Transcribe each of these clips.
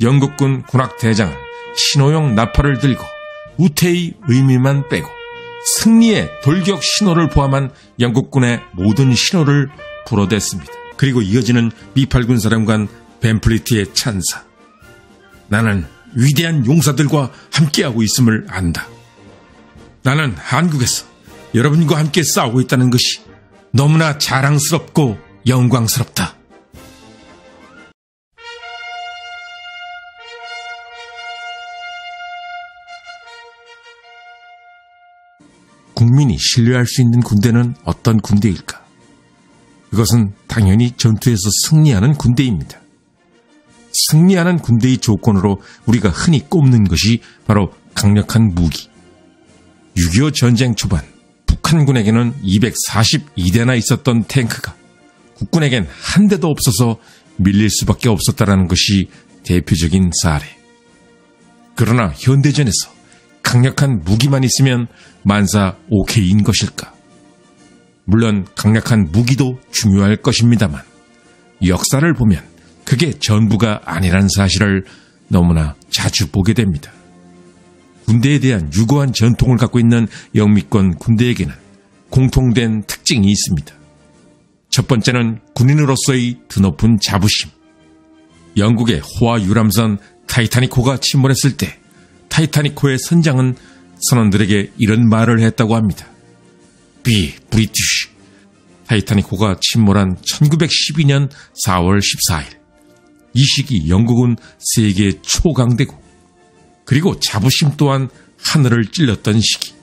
영국군 군악대장은 신호용 나팔을 들고 우태의 의미만 빼고 승리의 돌격 신호를 포함한 영국군의 모든 신호를 불어댔습니다. 그리고 이어지는 미팔군 사령관 벤플리트의 찬사. 나는 위대한 용사들과 함께하고 있음을 안다. 나는 한국에서 여러분과 함께 싸우고 있다는 것이 너무나 자랑스럽고 영광스럽다. 국민이 신뢰할 수 있는 군대는 어떤 군대일까? 그것은 당연히 전투에서 승리하는 군대입니다. 승리하는 군대의 조건으로 우리가 흔히 꼽는 것이 바로 강력한 무기. 6.25 전쟁 초반 북한군에게는 242대나 있었던 탱크가 국군에겐 한 대도 없어서 밀릴 수밖에 없었다는 것이 대표적인 사례. 그러나 현대전에서 강력한 무기만 있으면 만사 오케이인 것일까? 물론 강력한 무기도 중요할 것입니다만 역사를 보면 그게 전부가 아니란 사실을 너무나 자주 보게 됩니다. 군대에 대한 유구한 전통을 갖고 있는 영미권 군대에게는 공통된 특징이 있습니다. 첫 번째는 군인으로서의 드높은 자부심. 영국의 호화 유람선 타이타닉호가 침몰했을 때 타이타닉호의 선장은 선원들에게 이런 말을 했다고 합니다. Be British. 타이타닉호가 침몰한 1912년 4월 14일. 이 시기 영국은 세계 초강대국, 그리고 자부심 또한 하늘을 찔렀던 시기.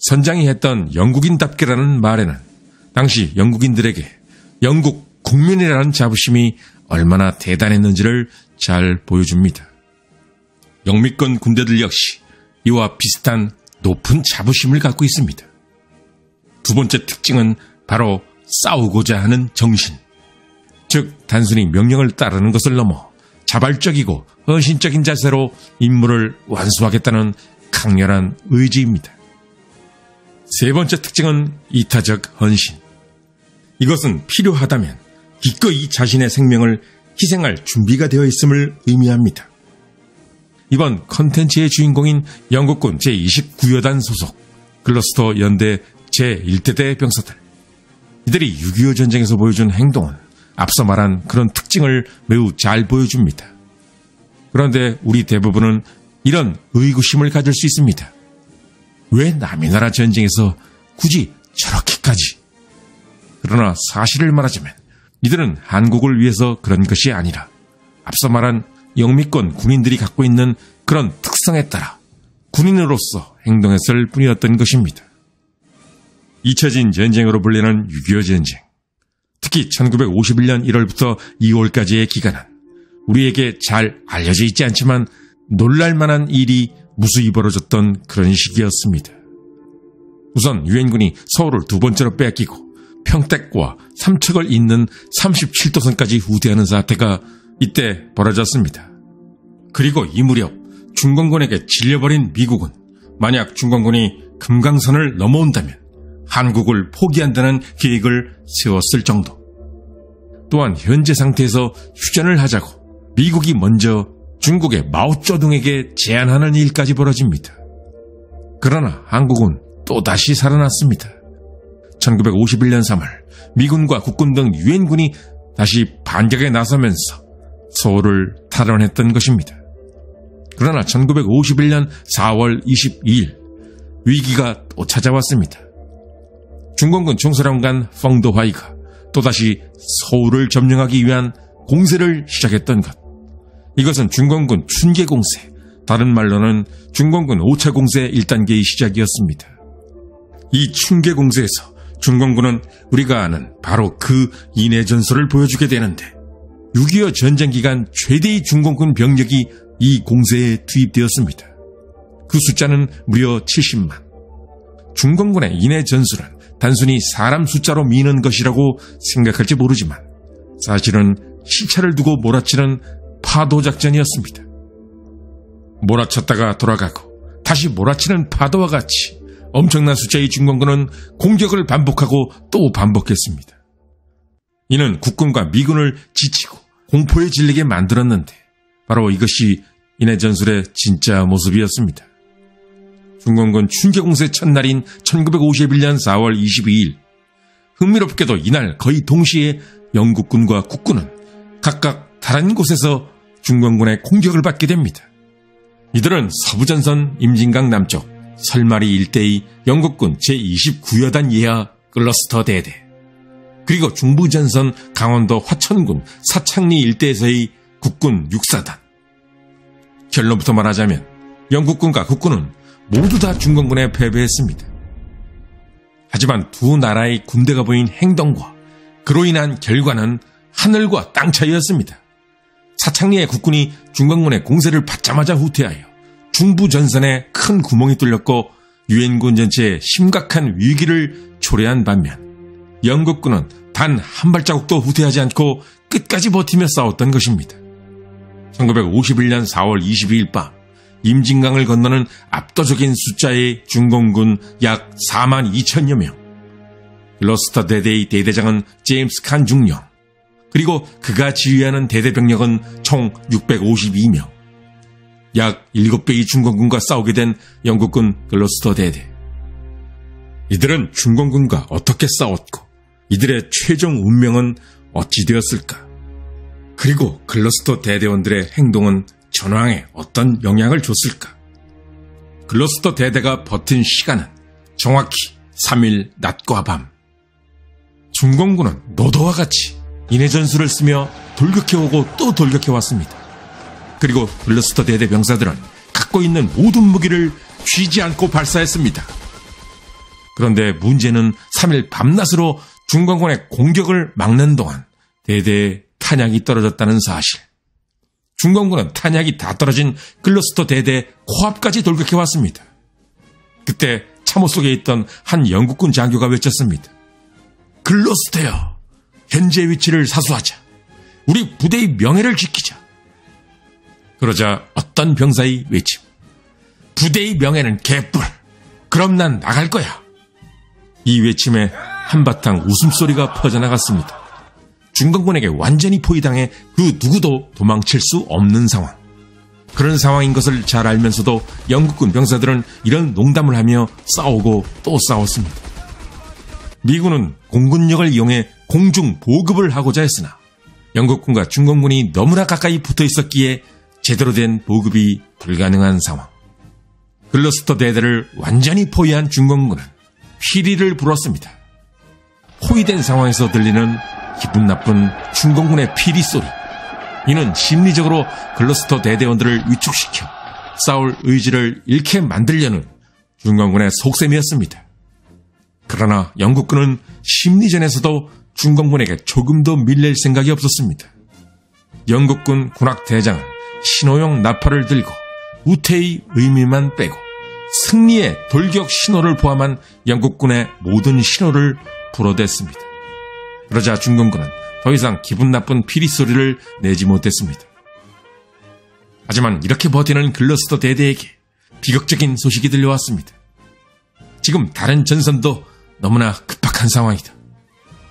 선장이 했던 영국인답게라는 말에는 당시 영국인들에게 영국 국민이라는 자부심이 얼마나 대단했는지를 잘 보여줍니다. 영미권 군대들 역시 이와 비슷한 높은 자부심을 갖고 있습니다. 두 번째 특징은 바로 싸우고자 하는 정신. 즉 단순히 명령을 따르는 것을 넘어 자발적이고 헌신적인 자세로 임무를 완수하겠다는 강렬한 의지입니다. 세 번째 특징은 이타적 헌신. 이것은 필요하다면 기꺼이 자신의 생명을 희생할 준비가 되어 있음을 의미합니다. 이번 컨텐츠의 주인공인 영국군 제29여단 소속 글러스터 연대 제1대대 병사들. 이들이 6.25 전쟁에서 보여준 행동은 앞서 말한 그런 특징을 매우 잘 보여줍니다. 그런데 우리 대부분은 이런 의구심을 가질 수 있습니다. 왜 남의 나라 전쟁에서 굳이 저렇게까지? 그러나 사실을 말하자면 이들은 한국을 위해서 그런 것이 아니라 앞서 말한 영미권 군인들이 갖고 있는 그런 특성에 따라 군인으로서 행동했을 뿐이었던 것입니다. 잊혀진 전쟁으로 불리는 6.25 전쟁. 특히 1951년 1월부터 2월까지의 기간은 우리에게 잘 알려져 있지 않지만 놀랄만한 일이 무수히 벌어졌던 그런 시기였습니다. 우선 유엔군이 서울을 두 번째로 빼앗기고 평택과 삼척을 잇는 37도선까지 후퇴하는 사태가 이때 벌어졌습니다. 그리고 이 무렵 중공군에게 질려버린 미국은 만약 중공군이 금강선을 넘어온다면 한국을 포기한다는 계획을 세웠을 정도. 또한 현재 상태에서 휴전을 하자고 미국이 먼저 중국의 마오쩌둥에게 제안하는 일까지 벌어집니다. 그러나 한국은 또다시 살아났습니다. 1951년 3월 미군과 국군 등 유엔군이 다시 반격에 나서면서 서울을 탈환했던 것입니다. 그러나 1951년 4월 22일 위기가 또 찾아왔습니다. 중공군 총사령관 펑도하이가 또다시 서울을 점령하기 위한 공세를 시작했던 것. 이것은 중공군 춘계공세, 다른 말로는 중공군 5차 공세 1단계의 시작이었습니다. 이 춘계공세에서 중공군은 우리가 아는 바로 그 인해 전술을 보여주게 되는데 6.25 전쟁 기간 최대의 중공군 병력이 이 공세에 투입되었습니다. 그 숫자는 무려 70만. 중공군의 인해 전술은 단순히 사람 숫자로 미는 것이라고 생각할지 모르지만 사실은 시차를 두고 몰아치는 파도 작전이었습니다. 몰아쳤다가 돌아가고 다시 몰아치는 파도와 같이 엄청난 숫자의 중공군은 공격을 반복하고 또 반복했습니다. 이는 국군과 미군을 지치고 공포에 질리게 만들었는데 바로 이것이 인해 전술의 진짜 모습이었습니다. 중공군 춘계공세 첫날인 1951년 4월 22일, 흥미롭게도 이날 거의 동시에 영국군과 국군은 각각 다른 곳에서 중공군의 공격을 받게 됩니다. 이들은 서부전선 임진강 남쪽 설마리 일대의 영국군 제29여단 예하 클러스터 대대, 그리고 중부전선 강원도 화천군 사창리 일대에서의 국군 6사단. 결론부터 말하자면 영국군과 국군은 모두 다 중공군에 패배했습니다. 하지만 두 나라의 군대가 보인 행동과 그로 인한 결과는 하늘과 땅 차이였습니다. 사창리의 국군이 중공군의 공세를 받자마자 후퇴하여 중부전선에 큰 구멍이 뚫렸고 유엔군 전체에 심각한 위기를 초래한 반면, 영국군은 단 한 발자국도 후퇴하지 않고 끝까지 버티며 싸웠던 것입니다. 1951년 4월 22일 밤, 임진강을 건너는 압도적인 숫자의 중공군 약 4만 2천여 명, 글러스터 대대의 대대장은 제임스 칸 중령, 그리고 그가 지휘하는 대대병력은 총 652명, 약 7배의 중공군과 싸우게 된 영국군 글러스터 대대. 이들은 중공군과 어떻게 싸웠고 이들의 최종 운명은 어찌 되었을까? 그리고 글러스터 대대원들의 행동은 전황에 어떤 영향을 줬을까? 글러스터 대대가 버틴 시간은 정확히 3일 낮과 밤. 중공군은 노도와 같이 인해 전술을 쓰며 돌격해오고 또 돌격해왔습니다. 그리고 글러스터 대대 병사들은 갖고 있는 모든 무기를 쉬지 않고 발사했습니다. 그런데 문제는 3일 밤낮으로 중공군의 공격을 막는 동안 대대에 탄약이 떨어졌다는 사실. 중공군은 탄약이 다 떨어진 글러스터 대대 코앞까지 돌격해왔습니다. 그때 참호 속에 있던 한 영국군 장교가 외쳤습니다. 글러스터여, 현재 위치를 사수하자. 우리 부대의 명예를 지키자. 그러자 어떤 병사의 외침. 부대의 명예는 개뿔. 그럼 난 나갈 거야. 이 외침에 한바탕 웃음소리가 퍼져나갔습니다. 중공군에게 완전히 포위당해 그 누구도 도망칠 수 없는 상황. 그런 상황인 것을 잘 알면서도 영국군 병사들은 이런 농담을 하며 싸우고 또 싸웠습니다. 미군은 공군력을 이용해 공중 보급을 하고자 했으나 영국군과 중공군이 너무나 가까이 붙어 있었기에 제대로 된 보급이 불가능한 상황. 글러스터 대대를 완전히 포위한 중공군은 피리를 불었습니다. 포위된 상황에서 들리는 기분 나쁜 중공군의 피리 소리. 이는 심리적으로 글러스터 대대원들을 위축시켜 싸울 의지를 잃게 만들려는 중공군의 속셈이었습니다. 그러나 영국군은 심리전에서도 중공군에게 조금도 밀릴 생각이 없었습니다. 영국군 군악대장은 신호용 나팔을 들고 우태의 의미만 빼고 승리의 돌격 신호를 포함한 영국군의 모든 신호를 불어댔습니다. 그러자 중공군은 더 이상 기분 나쁜 피리 소리를 내지 못했습니다. 하지만 이렇게 버티는 글러스터 대대에게 비극적인 소식이 들려왔습니다. 지금 다른 전선도 너무나 급박한 상황이다.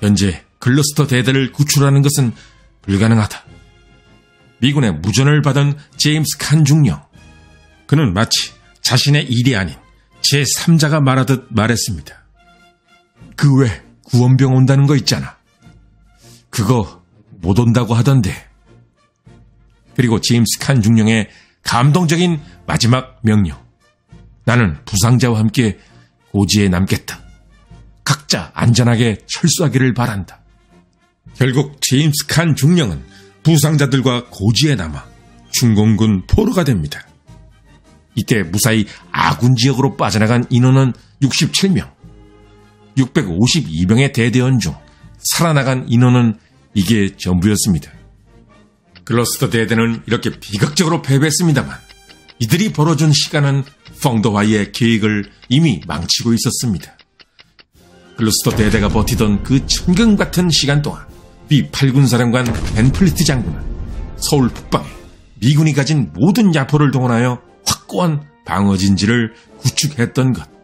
현재 글러스터 대대를 구출하는 것은 불가능하다. 미군의 무전을 받은 제임스 칸 중령. 그는 마치 자신의 일이 아닌 제3자가 말하듯 말했습니다. 그 외 구원병 온다는 거 있잖아. 그거 못 온다고 하던데. 그리고 제임스 칸 중령의 감동적인 마지막 명령. 나는 부상자와 함께 고지에 남겠다. 각자 안전하게 철수하기를 바란다. 결국 제임스 칸 중령은 부상자들과 고지에 남아 중공군 포로가 됩니다. 이때 무사히 아군 지역으로 빠져나간 인원은 67명. 652명의 대대원 중 살아나간 인원은 이게 전부였습니다. 글러스터 대대는 이렇게 비극적으로 패배했습니다만 이들이 벌어준 시간은 펑더와이의 계획을 이미 망치고 있었습니다. 글러스터 대대가 버티던 그 천금 같은 시간 동안 B8군 사령관 벤플리트 장군은 서울 북방에 미군이 가진 모든 야포를 동원하여 확고한 방어진지를 구축했던 것.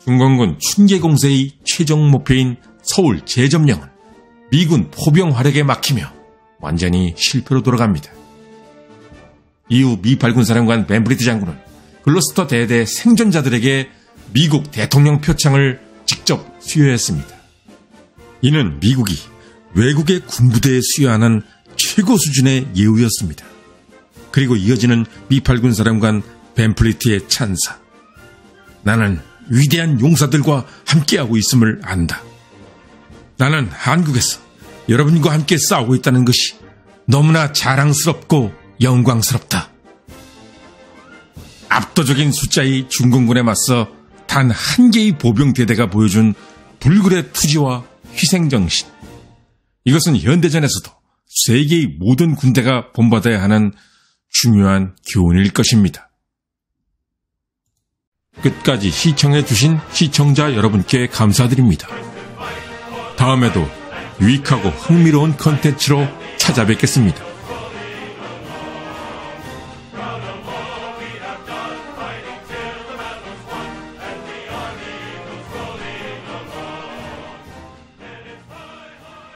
중공군 춘계공세의 최종 목표인 서울 재점령은 미군 포병 활약에 막히며 완전히 실패로 돌아갑니다. 이후 미 발군사령관 벤브리트 장군은 글로스터 대대 생존자들에게 미국 대통령 표창을 직접 수여했습니다. 이는 미국이 외국의 군부대에 수여하는 최고 수준의 예우였습니다. 그리고 이어지는 미 발군사령관 벤브리트의 찬사. 나는 위대한 용사들과 함께하고 있음을 안다. 나는 한국에서 여러분과 함께 싸우고 있다는 것이 너무나 자랑스럽고 영광스럽다. 압도적인 숫자의 중공군에 맞서 단 한 개의 보병대대가 보여준 불굴의 투지와 희생정신. 이것은 현대전에서도 세계의 모든 군대가 본받아야 하는 중요한 교훈일 것입니다. 끝까지 시청해주신 시청자 여러분께 감사드립니다. 다음에도 유익하고 흥미로운 컨텐츠로 찾아뵙겠습니다.